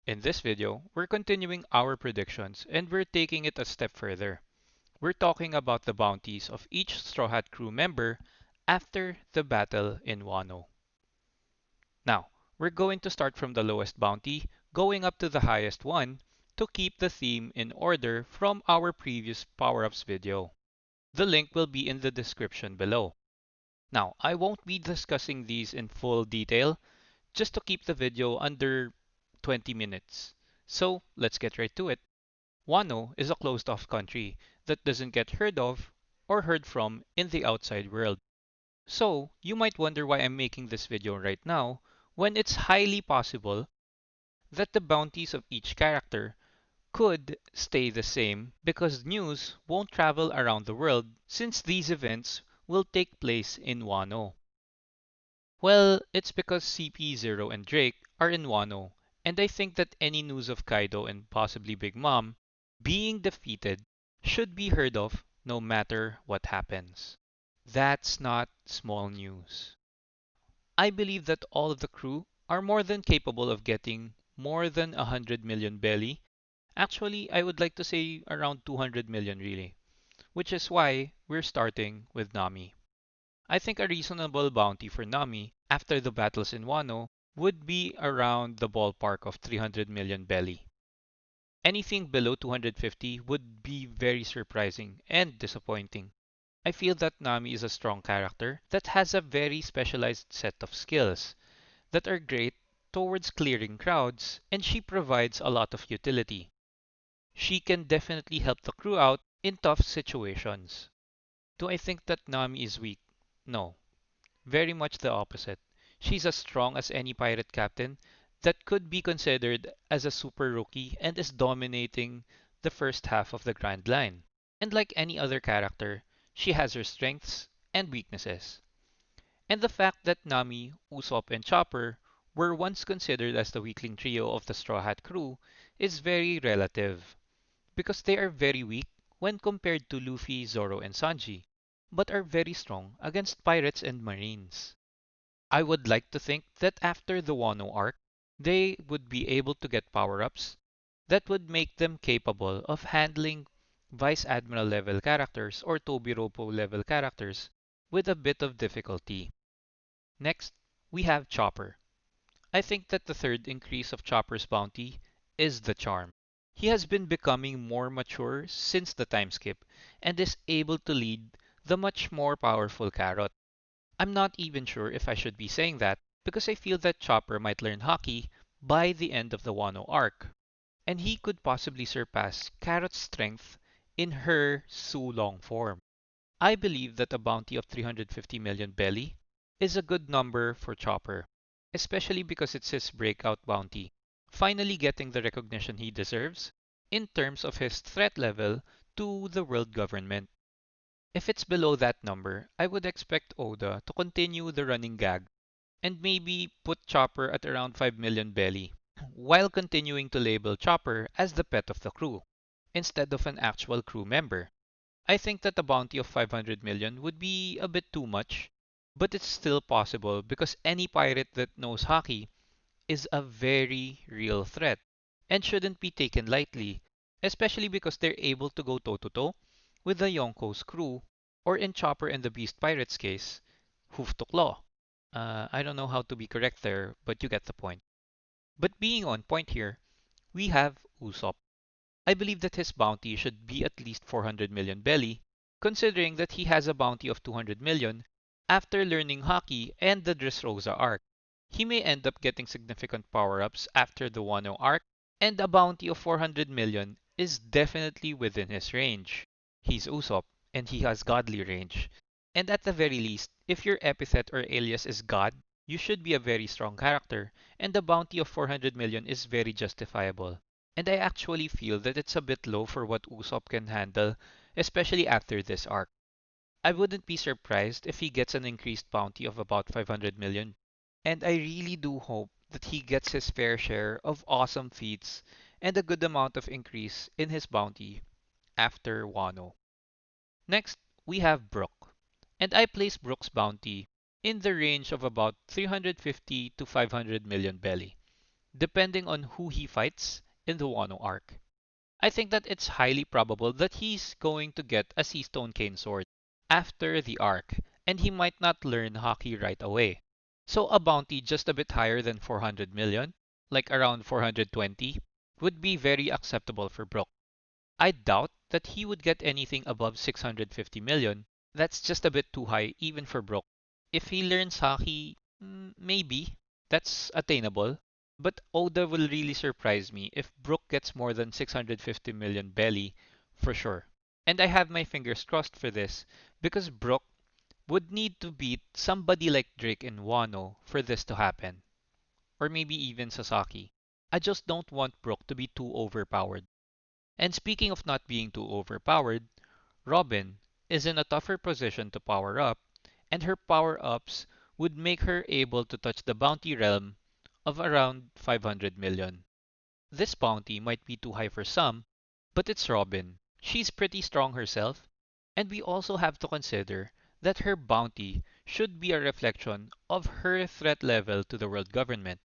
In this video, we're continuing our predictions and we're taking it a step further. We're talking about the bounties of each Straw Hat crew member after the battle in Wano. Now, we're going to start from the lowest bounty, going up to the highest one, to keep the theme in order from our previous power-ups video. The link will be in the description below. Now, I won't be discussing these in full detail, just to keep the video under 20 minutes. So, let's get right to it. Wano is a closed-off country that doesn't get heard of or heard from in the outside world. So, you might wonder why I'm making this video right now, when it's highly possible that the bounties of each character could stay the same because news won't travel around the world since these events will take place in Wano. Well, it's because CP, Zero, and Drake are in Wano, and I think that any news of Kaido and possibly Big Mom being defeated should be heard of no matter what happens. That's not small news. I believe that all of the crew are more than capable of getting more than 100 million belly. Actually, I would like to say around 200 million really, which is why we're starting with Nami. I think a reasonable bounty for Nami after the battles in Wano would be around the ballpark of 300 million belly. Anything below 250 would be very surprising and disappointing. I feel that Nami is a strong character that has a very specialized set of skills that are great towards clearing crowds, and she provides a lot of utility. She can definitely help the crew out in tough situations. Do I think that Nami is weak? No. Very much the opposite. She's as strong as any pirate captain that could be considered as a super rookie and is dominating the first half of the Grand Line. And like any other character, she has her strengths and weaknesses. And the fact that Nami, Usopp, and Chopper were once considered as the weakling trio of the Straw Hat crew is very relative, because they are very weak when compared to Luffy, Zoro, and Sanji, but are very strong against pirates and marines. I would like to think that after the Wano arc, they would be able to get power-ups that would make them capable of handling Vice Admiral level characters or Tobiropo level characters with a bit of difficulty. Next, we have Chopper. I think that the third increase of Chopper's bounty is the charm. He has been becoming more mature since the time skip and is able to lead the much more powerful Carrot. I'm not even sure if I should be saying that because I feel that Chopper might learn Haki by the end of the Wano arc, and he could possibly surpass Carrot's strength in her Su-Long form. I believe that a bounty of 350 million belly is a good number for Chopper, especially because it's his breakout bounty, finally getting the recognition he deserves in terms of his threat level to the world government. If it's below that number, I would expect Oda to continue the running gag and maybe put Chopper at around 5 million belly, while continuing to label Chopper as the pet of the crew, instead of an actual crew member. I think that a bounty of 500 million would be a bit too much, but it's still possible because any pirate that knows Haki is a very real threat and shouldn't be taken lightly, especially because they're able to go toe to toe with the Yonko's crew, or in Chopper and the Beast Pirates case, Hoof to Claw. I don't know how to be correct there, but you get the point. But being on point here, we have Usopp. I believe that his bounty should be at least 400 million belly, considering that he has a bounty of 200 million after learning Haki and the Dressrosa arc. He may end up getting significant power-ups after the Wano arc, and a bounty of 400 million is definitely within his range. He's Usopp, and he has godly range. And at the very least, if your epithet or alias is God, you should be a very strong character, and the bounty of 400 million is very justifiable. And I actually feel that it's a bit low for what Usopp can handle, especially after this arc. I wouldn't be surprised if he gets an increased bounty of about 500 million, and I really do hope that he gets his fair share of awesome feats and a good amount of increase in his bounty after Wano. Next, we have Brook, and I place Brook's bounty in the range of about 350 to 500 million belly. depending on who he fights in the Wano arc. I think that it's highly probable that he's going to get a Sea Stone Cane sword after the arc, and he might not learn Haki right away. So a bounty just a bit higher than 400 million, like around 420, would be very acceptable for Brook. I doubt that he would get anything above 650 million. That's just a bit too high even for Brook. If he learns Haki, maybe that's attainable. But Oda will really surprise me if Brook gets more than 650 million belly for sure. And I have my fingers crossed for this because Brook would need to beat somebody like Drake in Wano for this to happen. Or maybe even Sasaki. I just don't want Brook to be too overpowered. And speaking of not being too overpowered, Robin is in a tougher position to power up, and her power ups would make her able to touch the bounty realm of around 500 million. This bounty might be too high for some, but it's Robin. She's pretty strong herself, and we also have to consider that her bounty should be a reflection of her threat level to the world government.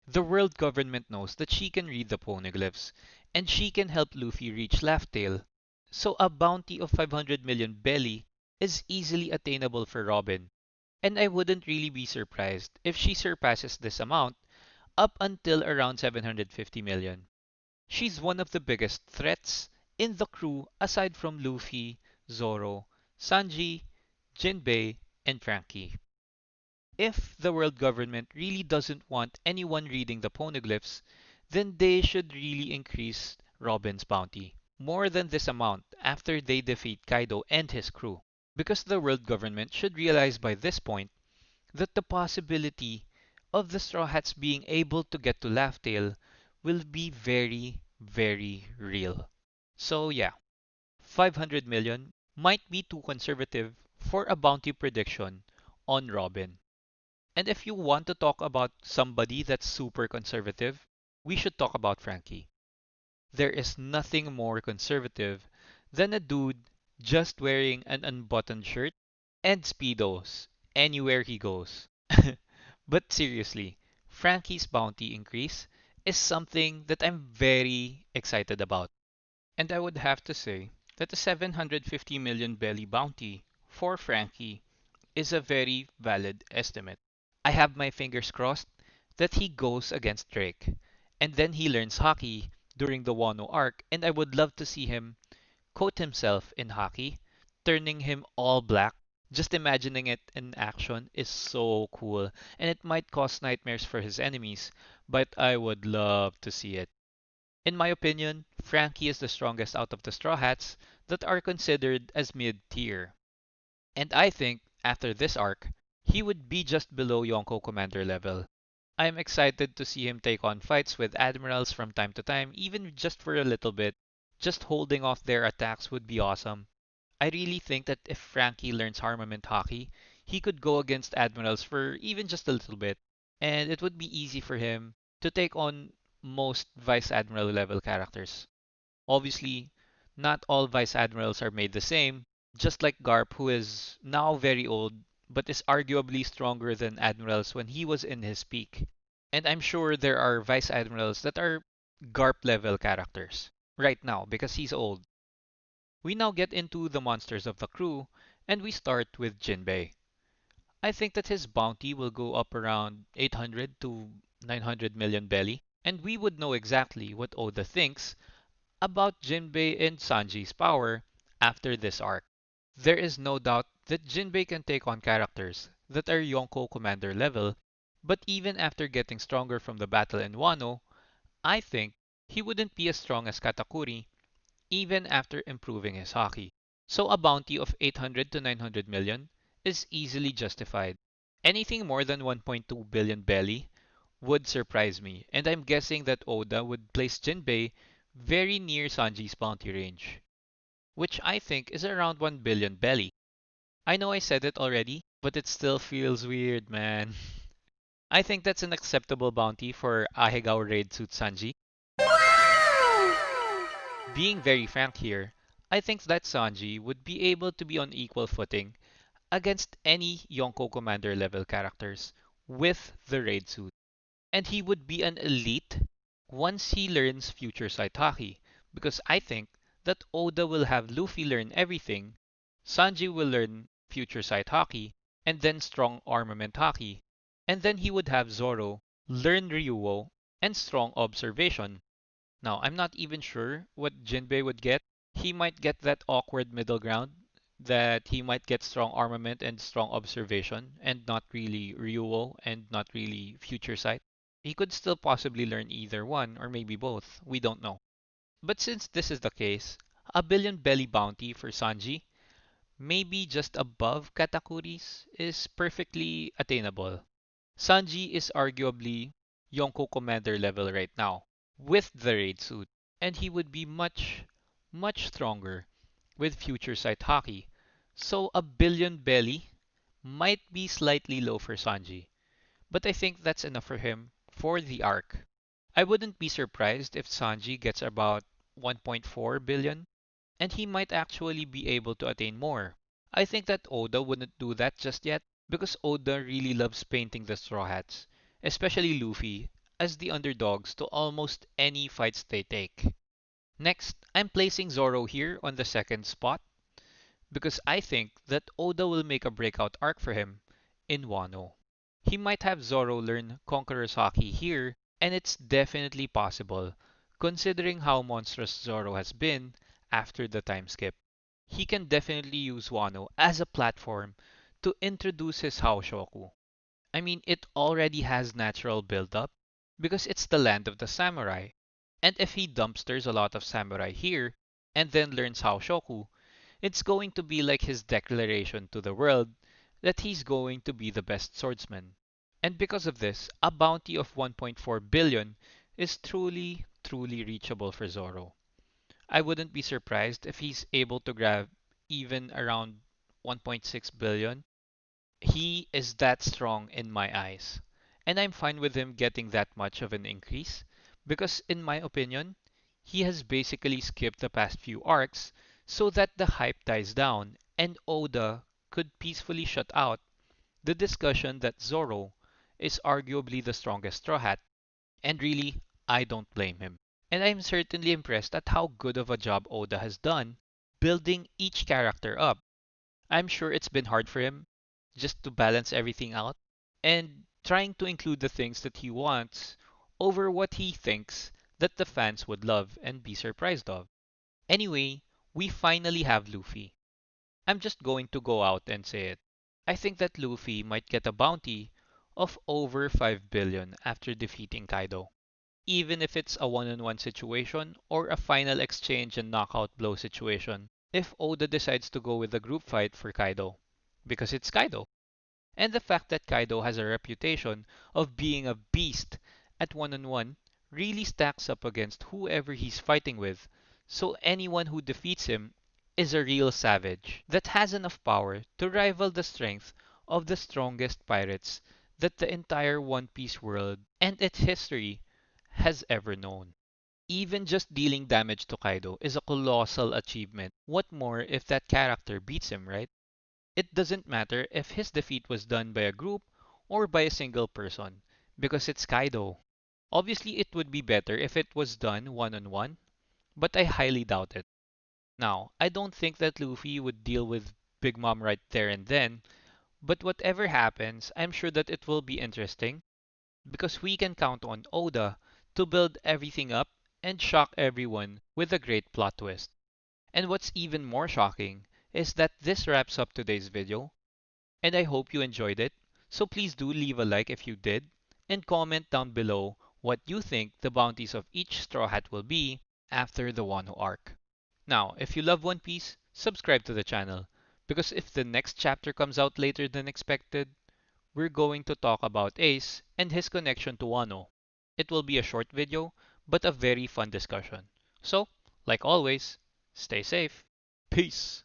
The world government knows that she can read the poneglyphs, and she can help Luffy reach Laugh Tale. So a bounty of 500 million belly is easily attainable for Robin, and I wouldn't really be surprised if she surpasses this amount up until around 750 million. She's one of the biggest threats in the crew aside from Luffy, Zoro, Sanji, Jinbei, and Frankie. If the world government really doesn't want anyone reading the poneglyphs, then they should really increase Robin's bounty more than this amount after they defeat Kaido and his crew. Because the world government should realize by this point that the possibility of the Straw Hats being able to get to Laugh Tale will be very, very real. So yeah, 500 million might be too conservative for a bounty prediction on Robin. And if you want to talk about somebody that's super conservative, we should talk about Frankie. There is nothing more conservative than a dude just wearing an unbuttoned shirt and Speedos anywhere he goes. But seriously, Frankie's bounty increase is something that I'm very excited about. And I would have to say that the 750 million belly bounty for Frankie is a very valid estimate. I have my fingers crossed that he goes against Drake, and then he learns hockey during the Wano arc, and I would love to see him coat himself in hockey, turning him all black. Just imagining it in action is so cool, and it might cause nightmares for his enemies, but I would love to see it. In my opinion, Frankie is the strongest out of the Straw Hats that are considered as mid tier. And I think, after this arc, he would be just below Yonko Commander level. I'm excited to see him take on fights with admirals from time to time, even just for a little bit. Just holding off their attacks would be awesome. I really think that if Frankie learns Armament Hockey, he could go against admirals for even just a little bit, and it would be easy for him to take on most Vice Admiral level characters. Obviously, not all Vice Admirals are made the same, just like Garp, who is now very old, but is arguably stronger than Admirals when he was in his peak. And I'm sure there are Vice Admirals that are Garp level characters right now because he's old. We now get into the monsters of the crew, and we start with Jinbei. I think that his bounty will go up around 800 to 900 million belly, and we would know exactly what Oda thinks about Jinbei and Sanji's power after this arc. There is no doubt that Jinbei can take on characters that are Yonko commander level, but even after getting stronger from the battle in Wano, I think he wouldn't be as strong as Katakuri even after improving his hockey. So a bounty of 800 to 900 million is easily justified. Anything more than 1.2 billion belly would surprise me, and I'm guessing that Oda would place Jinbei very near Sanji's bounty range, which I think is around 1 billion belly. I know I said it already, but it still feels weird, man. I think that's an acceptable bounty for Ahegao Raid Suit Sanji. Being very frank here, I think that Sanji would be able to be on equal footing against any Yonko Commander level characters with the raid suit. And he would be an elite once he learns Future Sight Haki. Because I think that Oda will have Luffy learn everything, Sanji will learn Future Sight Haki, and then Strong Armament Haki. And then he would have Zoro learn Ryuo and Strong Observation. Now, I'm not even sure what Jinbei would get. He might get that awkward middle ground that he might get strong armament and strong observation and not really Ryuo and not really future sight. He could still possibly learn either one or maybe both. We don't know. But since this is the case, a billion belly bounty for Sanji, maybe just above Katakuri's, is perfectly attainable. Sanji is arguably Yonko Commander level right now with the raid suit, and he would be much, much stronger with Future Sight Haki. So a billion belly might be slightly low for Sanji, but I think that's enough for him for the arc. I wouldn't be surprised if Sanji gets about 1.4 billion, and he might actually be able to attain more. I think that Oda wouldn't do that just yet because Oda really loves painting the Straw Hats, especially Luffy, as the underdogs to almost any fights they take. Next, I'm placing Zoro here on the second spot because I think that Oda will make a breakout arc for him in Wano. He might have Zoro learn Conqueror's Haki here, and it's definitely possible considering how monstrous Zoro has been after the time skip. He can definitely use Wano as a platform to introduce his Haoshoku. I mean, it already has natural build-up because it's the land of the samurai. And if he dumpsters a lot of samurai here and then learns Haoshoku, it's going to be like his declaration to the world that he's going to be the best swordsman. And because of this, a bounty of 1.4 billion is truly, truly reachable for Zoro. I wouldn't be surprised if he's able to grab even around 1.6 billion. He is that strong in my eyes. And I'm fine with him getting that much of an increase because, in my opinion, he has basically skipped the past few arcs so that the hype dies down and Oda could peacefully shut out the discussion that Zoro is arguably the strongest Straw Hat. And really, I don't blame him. And I'm certainly impressed at how good of a job Oda has done building each character up. I'm sure it's been hard for him just to balance everything out and trying to include the things that he wants over what he thinks that the fans would love and be surprised of. Anyway, we finally have Luffy. I'm just going to go out and say it. I think that Luffy might get a bounty of over 5 billion after defeating Kaido. Even if it's a one-on-one situation or a final exchange and knockout blow situation, if Oda decides to go with a group fight for Kaido. Because it's Kaido. And the fact that Kaido has a reputation of being a beast at one-on-one really stacks up against whoever he's fighting with. So anyone who defeats him is a real savage that has enough power to rival the strength of the strongest pirates that the entire One Piece world and its history has ever known. Even just dealing damage to Kaido is a colossal achievement. What more if that character beats him, right? It doesn't matter if his defeat was done by a group or by a single person, because it's Kaido. Obviously, it would be better if it was done one on one, but I highly doubt it. Now, I don't think that Luffy would deal with Big Mom right there and then, but whatever happens, I'm sure that it will be interesting because we can count on Oda to build everything up and shock everyone with a great plot twist. And what's even more shocking is that this wraps up today's video, and I hope you enjoyed it. So please do leave a like if you did, and comment down below what you think the bounties of each Straw Hat will be after the Wano arc. Now, if you love One Piece, subscribe to the channel, because if the next chapter comes out later than expected, we're going to talk about Ace and his connection to Wano. It will be a short video, but a very fun discussion. So, like always, stay safe. Peace.